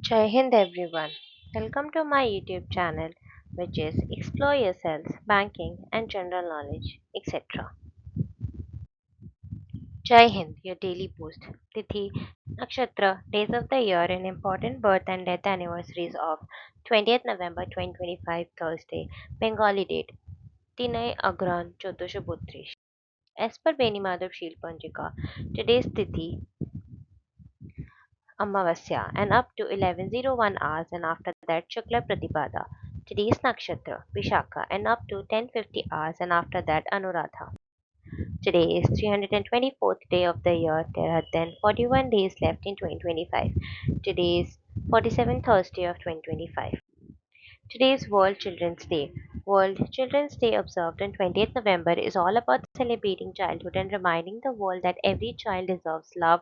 Jai Hind everyone. Welcome to my YouTube channel, which is Explore Yourselves, Banking and General Knowledge, etc. Jai Hind, your daily boost. Tithi, Nakshatra, days of the year and important birth and death anniversaries of 20th November 2025 Thursday, Bengali date, Tinai Agran Chodosho As per Beni Madhav Shil Panjika, today's Tithi Amavasya and up to 11:01 hours and after that Shukla Pratipada. Today's Nakshatra Vishakha and up to 10:50 hours and after that Anuradha. Today is 324th day of the year. There are then 41 days left in 2025. Today is 47th Thursday of 2025. Today is World Children's Day. World Children's Day, observed on 20th November, is all about celebrating childhood and reminding the world that every child deserves love,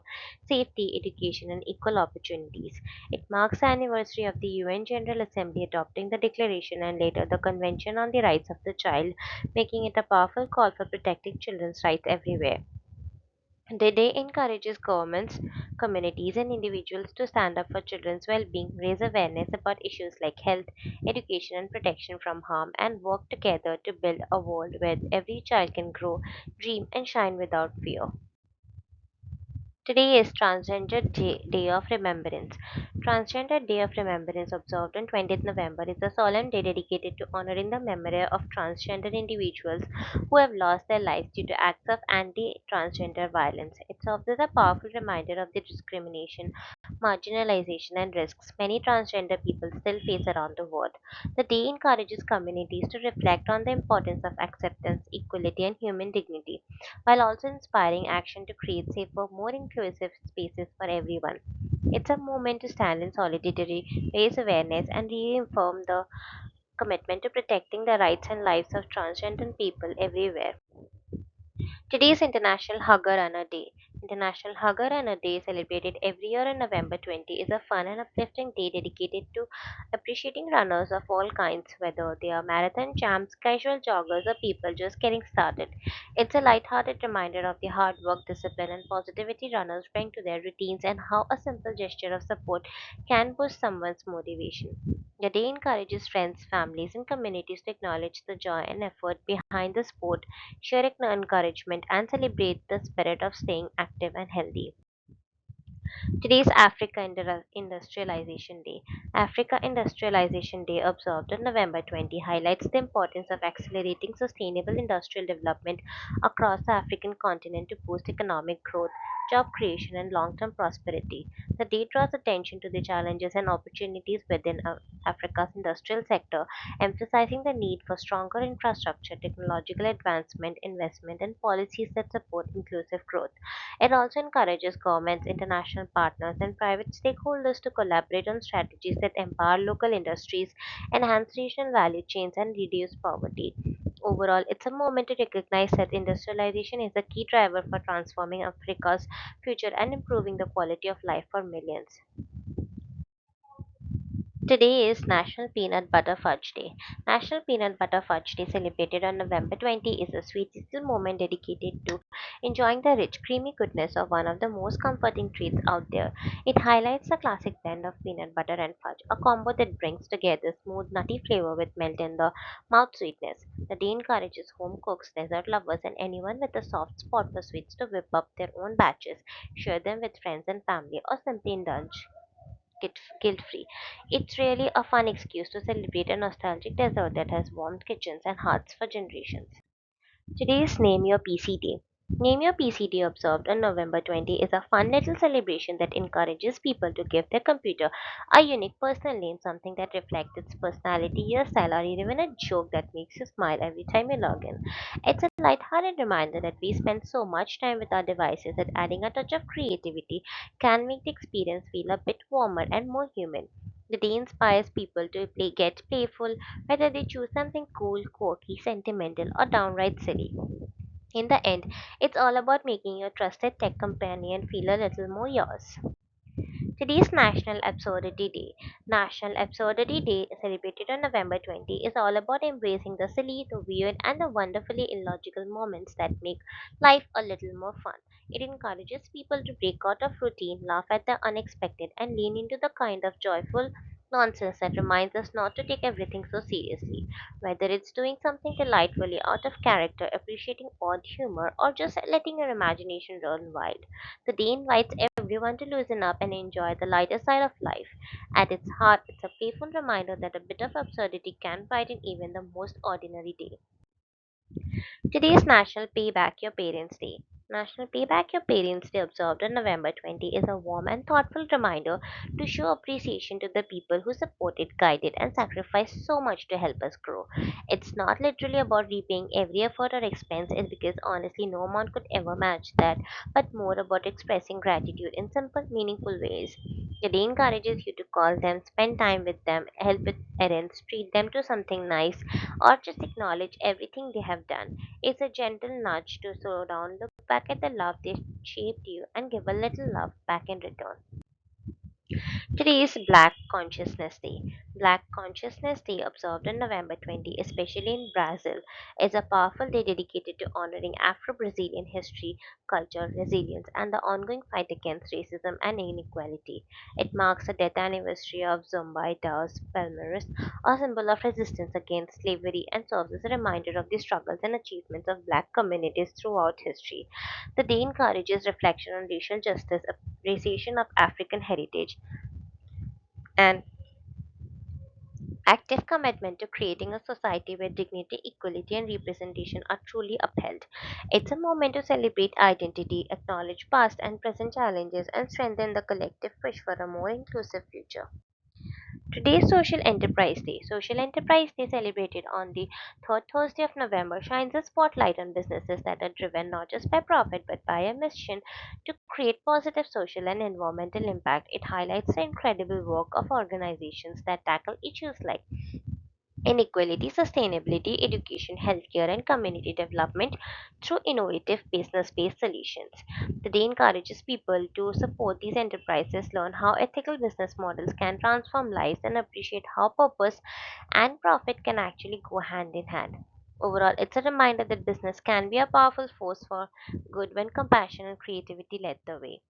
safety, education, and equal opportunities. It marks the anniversary of the UN General Assembly adopting the Declaration and later the Convention on the Rights of the Child, making it a powerful call for protecting children's rights everywhere. The day encourages governments, communities, and individuals to stand up for children's well being, raise awareness about issues like health, education, and protection from harm, and work together to build a world where every child can grow, dream, and shine without fear. Today is Day of Remembrance. Transgender Day of Remembrance, observed on 20th November, is a solemn day dedicated to honoring the memory of transgender individuals who have lost their lives due to acts of anti transgender violence. It serves as a powerful reminder of the discrimination, marginalization, and risks many transgender people still face around the world. The day encourages communities to reflect on the importance of acceptance, equality, and human dignity while also inspiring action to create safer, more inclusive spaces for everyone. It's a moment to stand in solidarity, raise awareness, and reaffirm the commitment to protecting the rights and lives of transgender people everywhere. Today is International Hugger Runner Day. International Hugger Runner Day, celebrated every year on November 20, is a fun and uplifting day dedicated to appreciating runners of all kinds, whether they are marathon champs, casual joggers, or people just getting started. It's a light-hearted reminder of the hard work, discipline, and positivity runners bring to their routines and how a simple gesture of support can boost someone's motivation. The day encourages friends, families, and communities to acknowledge the joy and effort behind the sport, share encouragement, and celebrate the spirit of staying active and healthy. Today's Industrialization Day. Africa Industrialization Day, observed on November 20, highlights the importance of accelerating sustainable industrial development across the African continent to boost economic growth, job creation, and long term prosperity. The day draws attention to the challenges and opportunities within Africa's industrial sector, emphasizing the need for stronger infrastructure, technological advancement, investment, and policies that support inclusive growth. It also encourages governments, international partners, and private stakeholders to collaborate on strategies that empower local industries, enhance regional value chains, and reduce poverty. Overall, it's a moment to recognize that industrialization is a key driver for transforming Africa's future and improving the quality of life for millions. Today is National Peanut Butter Fudge Day. National Peanut Butter Fudge Day, celebrated on November 20, is a sweet little moment dedicated to enjoying the rich, creamy goodness of one of the most comforting treats out there. It highlights the classic blend of peanut butter and fudge, a combo that brings together smooth, nutty flavor with melt in the mouth sweetness. The day encourages home cooks, dessert lovers, and anyone with a soft spot for sweets to whip up their own batches, share them with friends and family, or simply indulge guilt free. It's really a fun excuse to celebrate a nostalgic dessert that has warmed kitchens and hearts for generations. Today's Name Your PC Day. Name Your PC Day, observed on November 20, is a fun little celebration that encourages people to give their computer a unique personal name, something that reflects its personality, your style, or even a joke that makes you smile every time you log in. It's a lighthearted reminder that we spend so much time with our devices that adding a touch of creativity can make the experience feel a bit warmer and more human. The day inspires people to get playful, whether they choose something cool, quirky, sentimental, or downright silly. In the end, it's all about making your trusted tech companion feel a little more yours. Today's National Absurdity Day. National Absurdity Day, celebrated on November 20, is all about embracing the silly, the weird, and the wonderfully illogical moments that make life a little more fun. It encourages people to break out of routine, laugh at the unexpected, and lean into the kind of joyful nonsense that reminds us not to take everything so seriously. Whether it's doing something delightfully out of character, appreciating odd humor, or just letting your imagination run wild, the day invites everyone to loosen up and enjoy the lighter side of life. At its heart, it's a playful reminder that a bit of absurdity can brighten even the most ordinary day. Today is National Pay Back Your Parents Day. National Pay Back Your Parents Day, observed on November 20, is a warm and thoughtful reminder to show appreciation to the people who supported, guided, and sacrificed so much to help us grow. It's not literally about repaying every effort or expense, it's because honestly no one could ever match that, but more about expressing gratitude in simple, meaningful ways. The day encourages you to call them, spend time with them, help with errands, treat them to something nice, or just acknowledge everything they have done. It's a gentle nudge to slow down, look back at the love they shaped you, and give a little love back in return. Today is Black Consciousness Day. Black Consciousness Day, observed on November 20, especially in Brazil, is a powerful day dedicated to honoring Afro Brazilian history, culture, resilience, and the ongoing fight against racism and inequality. It marks the death anniversary of Zumbi das Palmeiras, a symbol of resistance against slavery, and serves as a reminder of the struggles and achievements of black communities throughout history. The day encourages reflection on racial justice, appreciation of African heritage, and active commitment to creating a society where dignity, equality, and representation are truly upheld. It's a moment to celebrate identity, acknowledge past and present challenges, and strengthen the collective push for a more inclusive future. Today is Social Enterprise Day. Social Enterprise Day, celebrated on the third Thursday of November, shines a spotlight on businesses that are driven not just by profit but by a mission to create positive social and environmental impact. It highlights the incredible work of organizations that tackle issues like inequality, sustainability, education, healthcare, and community development through innovative business based solutions. The day encourages people to support these enterprises, learn how ethical business models can transform lives, and appreciate how purpose and profit can actually go hand in hand. Overall, it's a reminder that business can be a powerful force for good when compassion and creativity lead the way.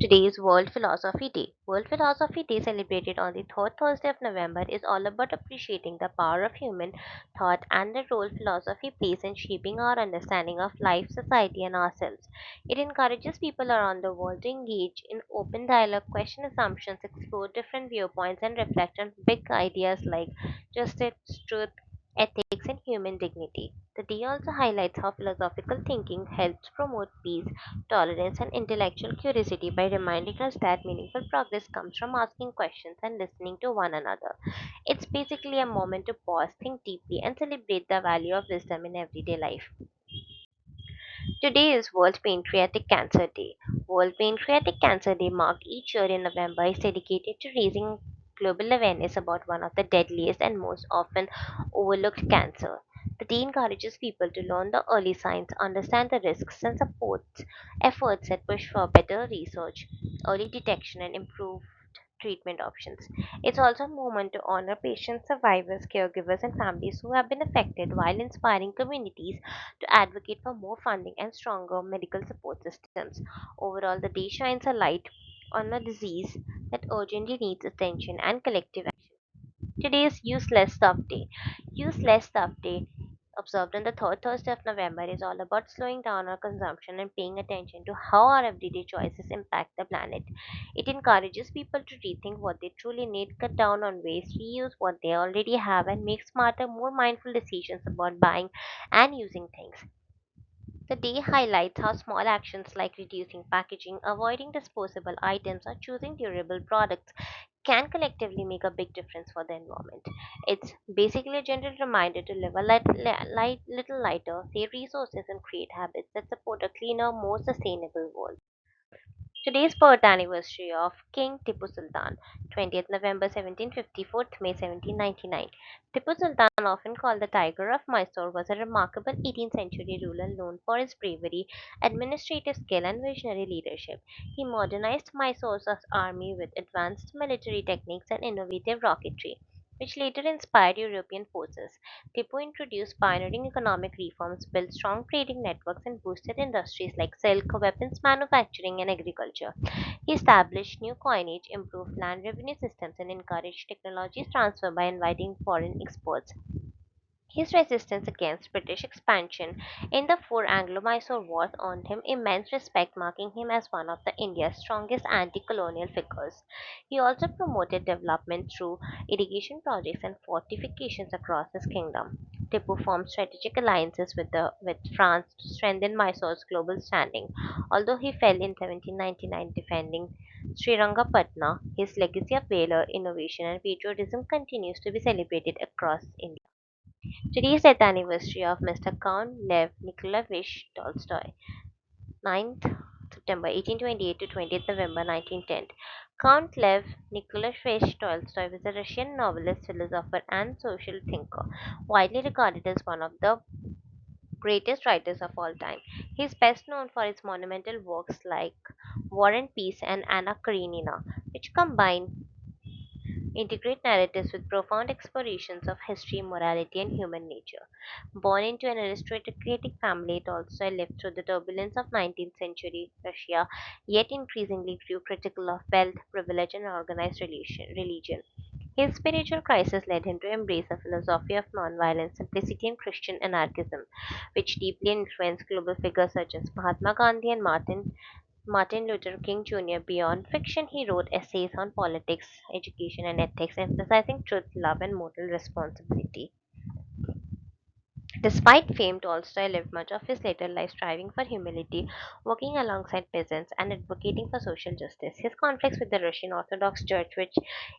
Today is World Philosophy Day. World Philosophy Day, celebrated on the third Thursday of November, is all about appreciating the power of human thought and the role philosophy plays in shaping our understanding of life, society, and ourselves. It encourages people around the world to engage in open dialogue, question assumptions, explore different viewpoints, and reflect on big ideas like justice, truth, ethics, and human dignity. The day also highlights how philosophical thinking helps promote peace, tolerance, and intellectual curiosity by reminding us that meaningful progress comes from asking questions and listening to one another. It's basically a moment to pause, think deeply, and celebrate the value of wisdom in everyday life. Today is World Pancreatic Cancer Day. World Pancreatic Cancer Day, marked each year in November, is dedicated to raising global awareness about one of the deadliest and most often overlooked cancer. The day encourages people to learn the early signs, understand the risks, and supports efforts that push for better research, early detection, and improved treatment options. It's also a moment to honor patients, survivors, caregivers, and families who have been affected while inspiring communities to advocate for more funding and stronger medical support systems. Overall, the day shines a light on a disease that urgently needs attention and collective action. Today is Use Less Stuff Day. Use Less Stuff Day, observed on the third Thursday of November, is all about slowing down our consumption and paying attention to how our everyday choices impact the planet. It encourages people to rethink what they truly need, cut down on waste, reuse what they already have, and make smarter, more mindful decisions about buying and using things. The day highlights how small actions like reducing packaging, avoiding disposable items, or choosing durable products can collectively make a big difference for the environment. It's basically a gentle reminder to live a little lighter, save resources, and create habits that support a cleaner, more sustainable world. Today's birth anniversary of King Tipu Sultan, 20th November 1750, 4th May 1799. Tipu Sultan, often called the Tiger of Mysore, was a remarkable 18th century ruler known for his bravery, administrative skill, and visionary leadership. He modernized Mysore's army with advanced military techniques and innovative rocketry, which later inspired European forces. Tipu introduced pioneering economic reforms, built strong trading networks, and boosted industries like silk, weapons manufacturing, and agriculture. He established new coinage, improved land revenue systems, and encouraged technology transfer by inviting foreign experts. His resistance against British expansion in the four Anglo-Mysore Wars earned him immense respect, marking him as one of the India's strongest anti-colonial figures. He also promoted development through irrigation projects and fortifications across his kingdom. Tipu formed strategic alliances with France to strengthen Mysore's global standing. Although he fell in 1799 defending Srirangapatna, his legacy of valor, innovation, and patriotism continues to be celebrated across India. Today is the anniversary of Mr. Count Lev Nikolaevich Tolstoy, 9th September 1828 to 20th November 1910. Count Lev Nikolaevich Tolstoy was a Russian novelist, philosopher, and social thinker, widely regarded as one of the greatest writers of all time. He is best known for his monumental works like War and Peace and Anna Karenina, which combine integrate narratives with profound explorations of history, morality, and human nature. Born into an aristocratic family, Tolstoy lived through the turbulence of 19th century Russia, yet increasingly grew critical of wealth, privilege, and organized religion. His spiritual crisis led him to embrace a philosophy of nonviolence, simplicity, and Christian anarchism, which deeply influenced global figures such as Mahatma Gandhi and Martin Luther King Jr. Beyond fiction, he wrote essays on politics, education, and ethics, emphasizing truth, love, and moral responsibility. Despite fame, Tolstoy lived much of his later life striving for humility, working alongside peasants, and advocating for social justice. His conflicts with the Russian Orthodox Church, which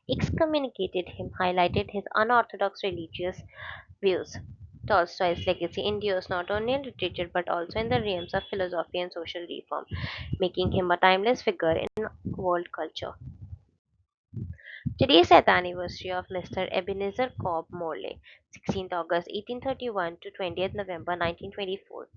excommunicated him, highlighted his unorthodox religious views. Tolstoy's legacy endures not only in literature but also in the realms of philosophy and social reform, making him a timeless figure in world culture. Today is the anniversary of Mr. Ebenezer Cobb Morley, 16th August 1831 to 20th November 1924.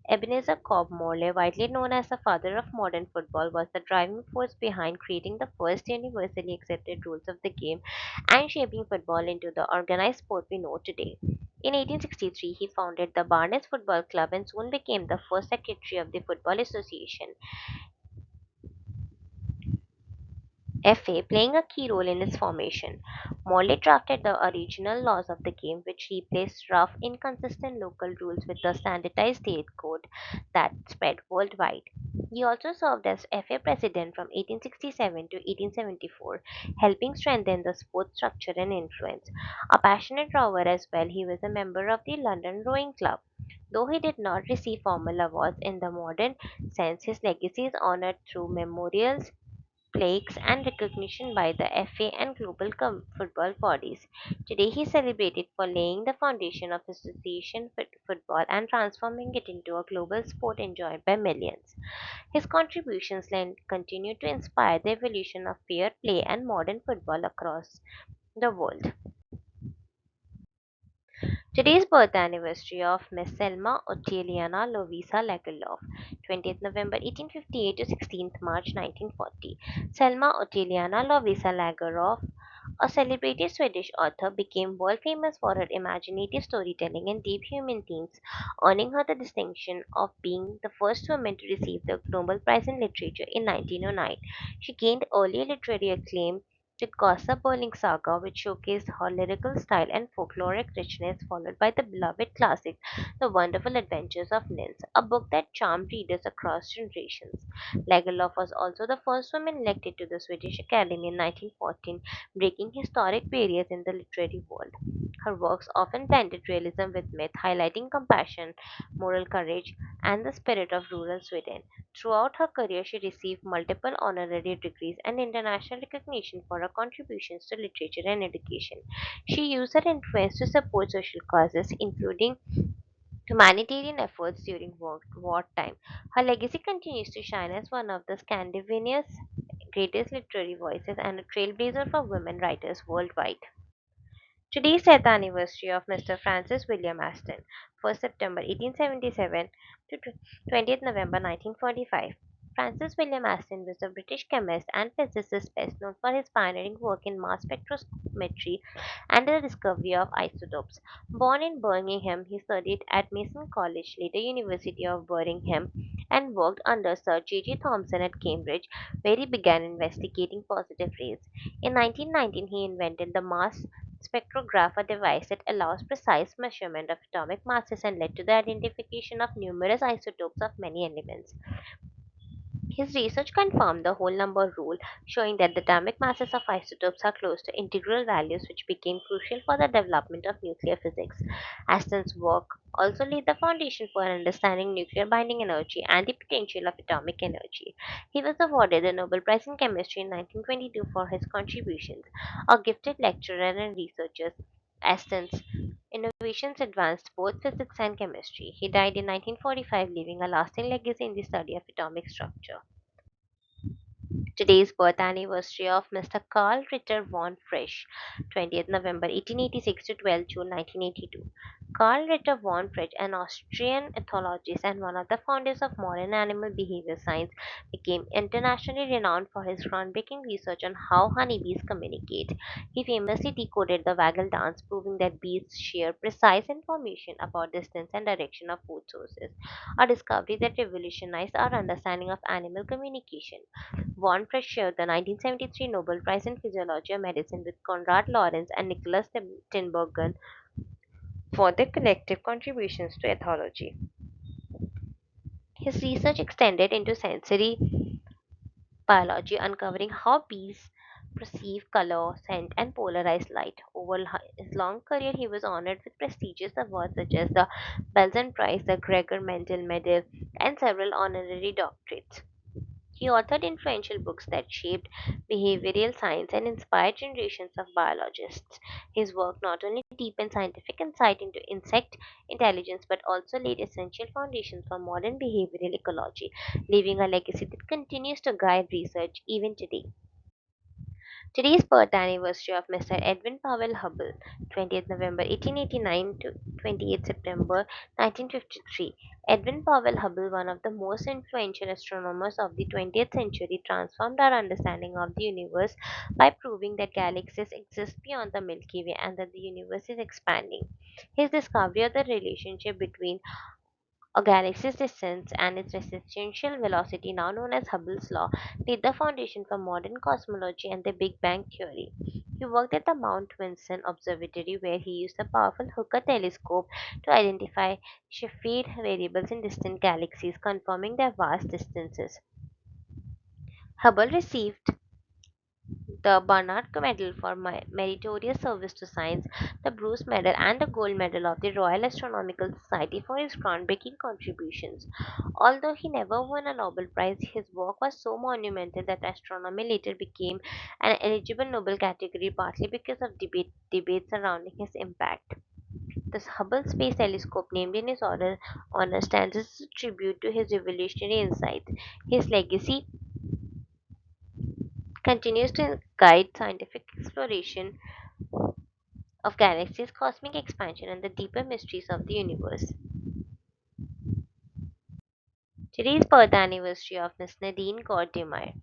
Ebenezer Cobb Morley, widely known as the father of modern football, was the driving force behind creating the first universally accepted rules of the game and shaping football into the organized sport we know today. In 1863, he founded the Barnes Football Club and soon became the first secretary of the Football Association. FA, playing a key role in its formation. Morley drafted the original laws of the game, which replaced rough, inconsistent local rules with the standardized state code that spread worldwide. He also served as FA president from 1867 to 1874, helping strengthen the sport's structure and influence. A passionate rower as well, he was a member of the London Rowing Club. Though he did not receive formal awards in the modern sense, his legacy is honored through memorials, plaques, and recognition by the FA and global football bodies. Today he is celebrated for laying the foundation of association football and transforming it into a global sport enjoyed by millions. His contributions continue to inspire the evolution of fair play and modern football across the world. Today's birth anniversary of Miss Selma Ottiliana Lovisa Lagerlöf, 20th November 1858 to 16th March 1940. Selma Ottiliana Lovisa Lagerlöf, a celebrated Swedish author, became world famous for her imaginative storytelling and deep human themes, earning her the distinction of being the first woman to receive the Nobel Prize in Literature in 1909. She gained early literary acclaim with Gossa Berling Saga, which showcased her lyrical style and folkloric richness, followed by the beloved classic The Wonderful Adventures of Nils, a book that charmed readers across generations. Lagerlöf was also the first woman elected to the Swedish Academy in 1914, breaking historic barriers in the literary world. Her works often blended realism with myth, highlighting compassion, moral courage, and the spirit of rural Sweden. Throughout her career, she received multiple honorary degrees and international recognition for her contributions to literature and education. She used her influence to support social causes, including humanitarian efforts during wartime. Her legacy continues to shine as one of the Scandinavia's greatest literary voices and a trailblazer for women writers worldwide. Today is the anniversary of Mr. Francis William Aston, 1st September 1877 to 20th November 1945. Francis William Aston was a British chemist and physicist best known for his pioneering work in mass spectrometry and the discovery of isotopes. Born in Birmingham, he studied at Mason College, later University of Birmingham, and worked under Sir J. J. Thomson at Cambridge, where he began investigating positive rays. In 1919, he invented the mass spectrograph, a device that allows precise measurement of atomic masses and led to the identification of numerous isotopes of many elements. His research confirmed the whole number rule, showing that the atomic masses of isotopes are close to integral values, which became crucial for the development of nuclear physics. Aston's work also laid the foundation for understanding nuclear binding energy and the potential of atomic energy. He was awarded the Nobel Prize in Chemistry in 1922 for his contributions. A gifted lecturer and researcher, Aston's innovations advanced both physics and chemistry. He died in 1945, leaving a lasting legacy in the study of atomic structure. Today's birth anniversary of Mr. Carl Ritter von Frisch, 20th November 1886 to 12th June 1982. Carl Ritter von Frisch, an Austrian ethologist and one of the founders of modern animal behavior science, became internationally renowned for his groundbreaking research on how honeybees communicate. He famously decoded the waggle dance, proving that bees share precise information about distance and direction of food sources, a discovery that revolutionized our understanding of animal communication. Von Frisch shared the 1973 Nobel Prize in Physiology or Medicine with Konrad Lorenz and Nicholas Tinbergen for their collective contributions to ethology. His research extended into sensory biology, uncovering how bees perceive color, scent, and polarized light. Over his long career, he was honored with prestigious awards such as the Belsen Prize, the Gregor Mendel Medal, and several honorary doctorates. He authored influential books that shaped behavioral science and inspired generations of biologists. His work not only deepened scientific insight into insect intelligence but also laid essential foundations for modern behavioral ecology, leaving a legacy that continues to guide research even today. Today's birth anniversary of Mr. Edwin Powell Hubble, 20th November 1889 to 28th September 1953. Edwin Powell Hubble, one of the most influential astronomers of the 20th century, transformed our understanding of the universe by proving that galaxies exist beyond the Milky Way and that the universe is expanding. His discovery of the relationship between a galaxy's distance and its existential velocity, now known as Hubble's law, laid the foundation for modern cosmology and the Big Bang theory. He worked at the Mount Vinson Observatory, where he used the powerful Hooker telescope to identify Cepheid variables in distant galaxies, confirming their vast distances. Hubble received the Barnard Medal for meritorious service to science, the Bruce Medal, and the Gold Medal of the Royal Astronomical Society for his groundbreaking contributions. Although he never won a Nobel Prize, his work was so monumental that astronomy later became an eligible Nobel category, partly because of debates surrounding his impact. The Hubble Space Telescope, named in his honor, stands as a tribute to his revolutionary insights. His legacy continues to guide scientific exploration of galaxies, cosmic expansion, and the deeper mysteries of the universe. Today's birth anniversary of Miss Nadine Gordimer,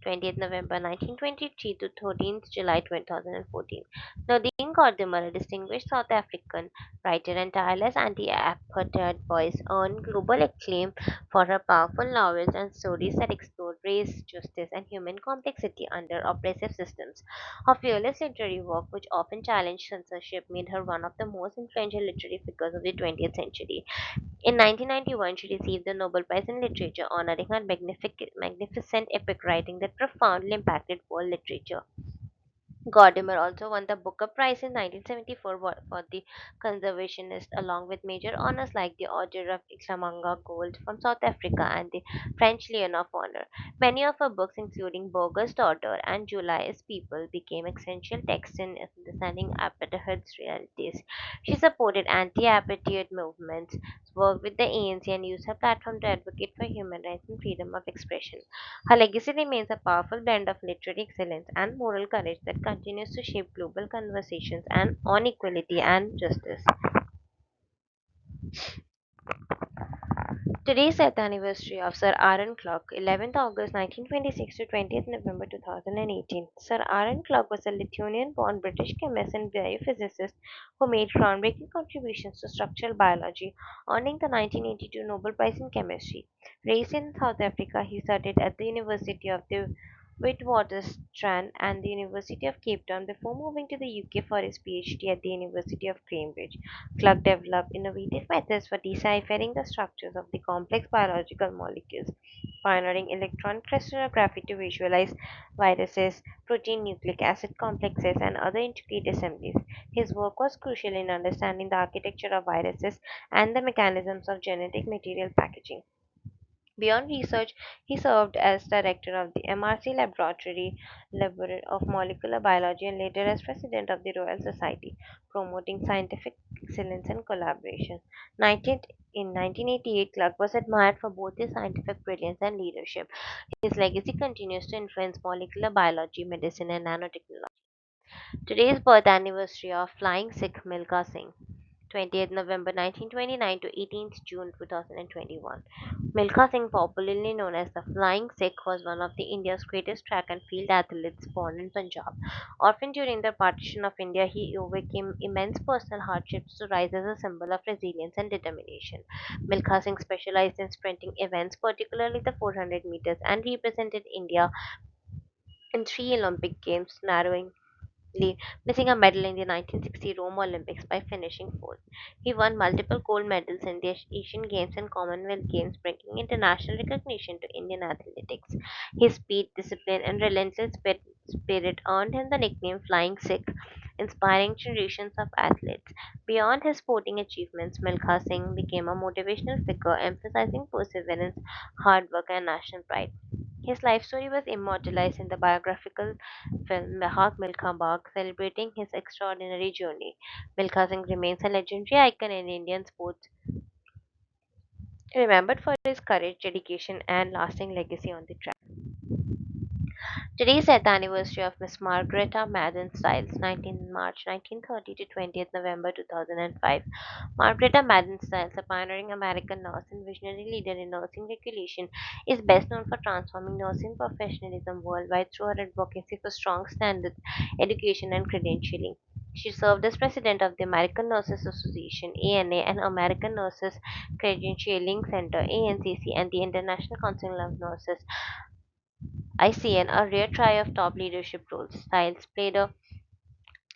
20th November 1923 to 13th July 2014. Nadine Gordimer, a distinguished South African writer and tireless anti-apartheid voice, earned global acclaim for her powerful novels and stories that explored race, justice, and human complexity under oppressive systems. Her fearless literary work, which often challenged censorship, made her one of the most influential literary figures of the 20th century. In 1991, she received the Nobel Prize in Literature, honoring her magnificent epic writing that profoundly impacted world literature. Godimer also won the Booker Prize in 1974 for The Conservationist, along with major honors like the Order of Ikhamanga Gold from South Africa and the French Legion of Honor. Many of her books, including Burger's Daughter and July's People, became essential texts in understanding apartheid's realities. She supported anti-apartheid movements, worked with the ANC, and used her platform to advocate for human rights and freedom of expression. Her legacy remains a powerful blend of literary excellence and moral courage that continues to shape global conversations and on equality and justice. Today's the anniversary of Sir Aaron Clock, 11th August 1926 to 20th November 2018. Sir Aaron Clock was a Lithuanian-born British chemist and biophysicist who made groundbreaking contributions to structural biology, earning the 1982 Nobel Prize in Chemistry. Raised in South Africa, he studied at the University of the Witwatersrand and the University of Cape Town before moving to the UK for his PhD at the University of Cambridge. Clark developed innovative methods for deciphering the structures of the complex biological molecules, pioneering electron crystallography to visualize viruses, protein nucleic acid complexes, and other intricate assemblies. His work was crucial in understanding the architecture of viruses and the mechanisms of genetic material packaging. Beyond research, he served as director of the MRC Laboratory of Molecular Biology and later as president of the Royal Society, promoting scientific excellence and collaboration. 19th, in 1988, Clark was admired for both his scientific brilliance and leadership. His legacy continues to influence molecular biology, medicine, and nanotechnology. Today's birth anniversary of Flying Sikh Milkha Singh. 20th November 1929 to 18th June 2021. Milkha Singh, popularly known as the Flying Sikh, was one of the India's greatest track and field athletes born in Punjab. Often during the partition of India, he overcame immense personal hardships to rise as a symbol of resilience and determination. Milkha Singh specialized in sprinting events, particularly the 400 meters, and represented India in three Olympic Games, missing a medal in the 1960 Rome Olympics by finishing fourth. He won multiple gold medals in the Asian Games and Commonwealth Games, bringing international recognition to Indian athletics. His speed, discipline, and relentless spirit earned him the nickname Flying Sikh, inspiring generations of athletes. Beyond his sporting achievements, Milkha Singh became a motivational figure, emphasizing perseverance, hard work, and national pride. His life story was immortalized in the biographical film Mahak Milkha Bagh, celebrating his extraordinary journey. Milkha Singh remains a legendary icon in Indian sports, remembered for his courage, dedication, and lasting legacy on the track. Today is the anniversary of Miss Margareta Madden Styles, 19 March 1930 to 20th November 2005. Margareta Madden Styles, a pioneering American nurse and visionary leader in nursing regulation, is best known for transforming nursing professionalism worldwide through her advocacy for strong standards, education, and credentialing. She served as president of the American Nurses Association (ANA) and American Nurses Credentialing Center (ANCC) and the International Council of Nurses (ICN), a rare trio of top leadership roles. Styles played a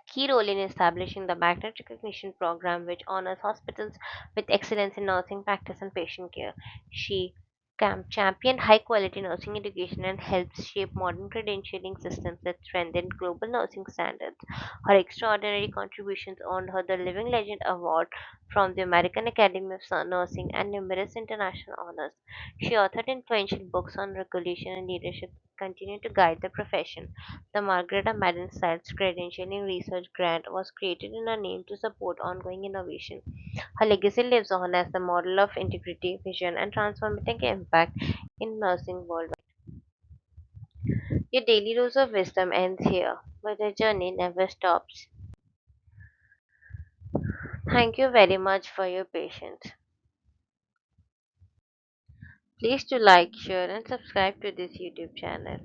key role in establishing the Magnet Recognition Program, which honors hospitals with excellence in nursing practice and patient care. She championed high quality nursing education and helped shape modern credentialing systems that strengthen global nursing standards. Her extraordinary contributions earned her the Living Legend Award from the American Academy of Nursing and numerous international honors. She authored influential books on regulation and leadership that continue to guide the profession. The Margareta Madden Styles Credentialing Research Grant was created in her name to support ongoing innovation. Her legacy lives on as the model of integrity, vision, and transformative impact in nursing worldwide. Your daily dose of wisdom ends here, but the journey never stops. Thank you very much for your patience. Please to like, share, and subscribe to this YouTube channel.